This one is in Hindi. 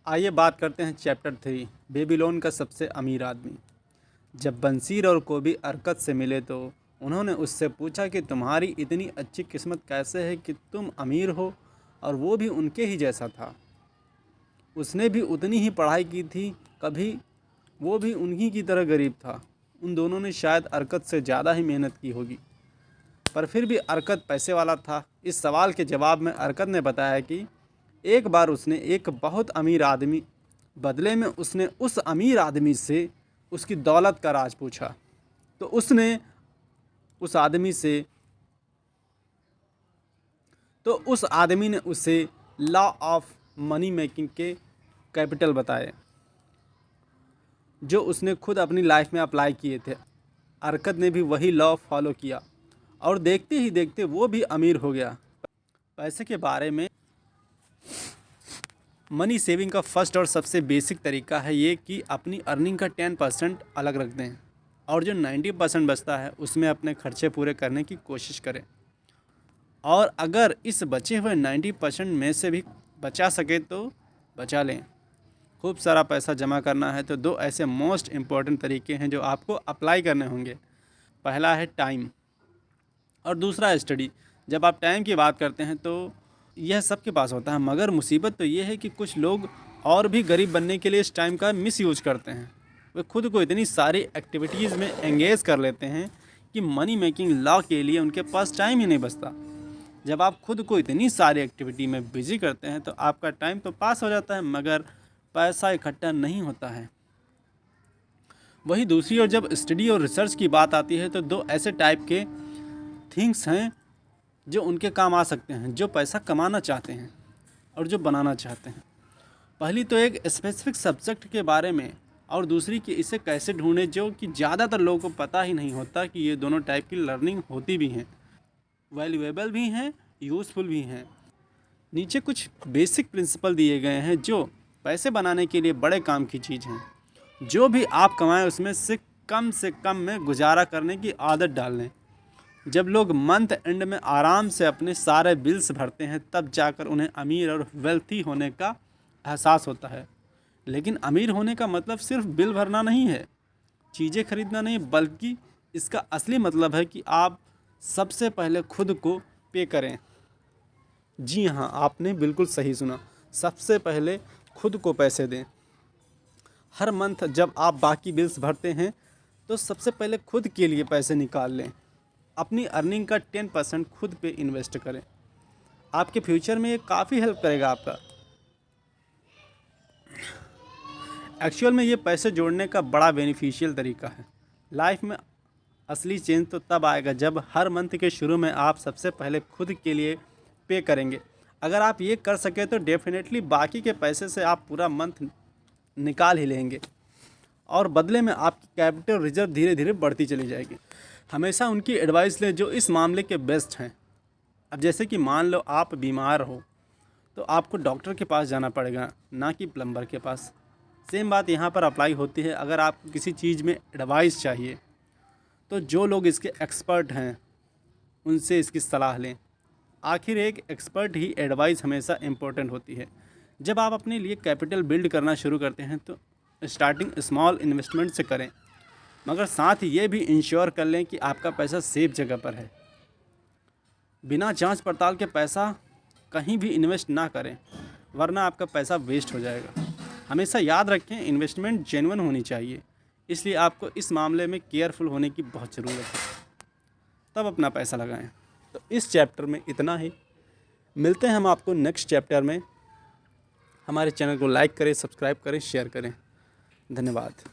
आइए बात करते हैं चैप्टर 3, बेबीलोन का सबसे अमीर आदमी। जब बंसीर और कोबी अरकत से मिले तो उन्होंने उससे पूछा कि तुम्हारी इतनी अच्छी किस्मत कैसे है कि तुम अमीर हो, और वो भी उनके ही जैसा था। उसने भी उतनी ही पढ़ाई की थी, कभी वो भी उन्हीं की तरह गरीब था। उन दोनों ने शायद अरकत से ज़्यादा ही मेहनत की होगी, पर फिर भी अरकत पैसे वाला था। इस सवाल के जवाब में अरकत ने बताया कि एक बार उसने एक बहुत अमीर आदमी बदले में उसने उस अमीर आदमी से उसकी दौलत का राज पूछा। तो उसने उस आदमी से तो उस आदमी ने उसे लॉ ऑफ मनी मेकिंग के कैपिटल बताए, जो उसने खुद अपनी लाइफ में अप्लाई किए थे। अरकत ने भी वही लॉ फॉलो किया और देखते ही देखते वो भी अमीर हो गया। पैसे के बारे में मनी सेविंग का फर्स्ट और सबसे बेसिक तरीका है ये कि अपनी अर्निंग का 10% अलग रख दें और जो 90% बचता है उसमें अपने खर्चे पूरे करने की कोशिश करें। और अगर इस बचे हुए 90% में से भी बचा सके तो बचा लें। खूब सारा पैसा जमा करना है तो दो ऐसे मोस्ट इम्पॉर्टेंट तरीके हैं जो आपको अप्लाई करने होंगे। पहला है टाइम और दूसरा है स्टडी। जब आप टाइम की बात करते हैं तो यह सबके पास होता है, मगर मुसीबत तो ये है कि कुछ लोग और भी गरीब बनने के लिए इस टाइम का मिस यूज करते हैं। वे खुद को इतनी सारी एक्टिविटीज़ में एंगेज कर लेते हैं कि मनी मेकिंग लॉ के लिए उनके पास टाइम ही नहीं बचता। जब आप खुद को इतनी सारी एक्टिविटी में बिजी करते हैं तो आपका टाइम तो पास हो जाता है, मगर पैसा इकट्ठा नहीं होता है। वही दूसरी ओर जब स्टडी और रिसर्च की बात आती है तो दो ऐसे टाइप के थिंग्स हैं जो उनके काम आ सकते हैं, जो पैसा कमाना चाहते हैं और जो बनाना चाहते हैं। पहली तो एक स्पेसिफिक सब्जेक्ट के बारे में, और दूसरी कि इसे कैसे ढूंढें, जो कि ज़्यादातर लोगों को पता ही नहीं होता कि ये दोनों टाइप की लर्निंग होती भी हैं, वैल्यूएबल भी हैं, यूज़फुल भी हैं। नीचे कुछ बेसिक प्रिंसिपल दिए गए हैं जो पैसे बनाने के लिए बड़े काम की चीज़ हैं। जो भी आप कमाएं उसमें से कम में गुजारा करने की आदत डाल लें। जब लोग मंथ एंड में आराम से अपने सारे बिल्स भरते हैं तब जाकर उन्हें अमीर और वेल्थी होने का एहसास होता है। लेकिन अमीर होने का मतलब सिर्फ बिल भरना नहीं है, चीज़ें खरीदना नहीं, बल्कि इसका असली मतलब है कि आप सबसे पहले खुद को पे करें। जी हाँ, आपने बिल्कुल सही सुना, सबसे पहले खुद को पैसे दें। हर मंथ जब आप बाकी बिल्स भरते हैं तो सबसे पहले खुद के लिए पैसे निकाल लें। अपनी अर्निंग का 10% खुद पे इन्वेस्ट करें। आपके फ्यूचर में ये काफ़ी हेल्प करेगा आपका। एक्चुअल में ये पैसे जोड़ने का बड़ा बेनिफिशियल तरीका है। लाइफ में असली चेंज तो तब आएगा जब हर मंथ के शुरू में आप सबसे पहले खुद के लिए पे करेंगे। अगर आप ये कर सके तो डेफिनेटली बाकी के पैसे से आप पूरा मंथ निकाल ही लेंगे और बदले में आपकी कैपिटल रिजर्व धीरे धीरे बढ़ती चली जाएगी। हमेशा उनकी एडवाइस लें जो इस मामले के बेस्ट हैं। अब जैसे कि मान लो आप बीमार हो तो आपको डॉक्टर के पास जाना पड़ेगा, ना कि प्लम्बर के पास। सेम बात यहाँ पर अप्लाई होती है। अगर आपको किसी चीज़ में एडवाइस चाहिए तो जो लोग इसके एक्सपर्ट हैं उनसे इसकी सलाह लें। आखिर एक एक्सपर्ट ही एडवाइस हमेशा इम्पोर्टेंट होती है। जब आप अपने लिए कैपिटल बिल्ड करना शुरू करते हैं तो स्टार्टिंग स्मॉल इन्वेस्टमेंट से करें, मगर साथ ही ये भी इंश्योर कर लें कि आपका पैसा सेफ जगह पर है। बिना जांच पड़ताल के पैसा कहीं भी इन्वेस्ट ना करें, वरना आपका पैसा वेस्ट हो जाएगा। हमेशा याद रखें, इन्वेस्टमेंट जेन्युइन होनी चाहिए, इसलिए आपको इस मामले में केयरफुल होने की बहुत ज़रूरत है। तब अपना पैसा लगाएं। तो इस चैप्टर में इतना ही। मिलते हैं हम आपको नेक्स्ट चैप्टर में। हमारे चैनल को लाइक करें, सब्सक्राइब करें, शेयर करें। धन्यवाद।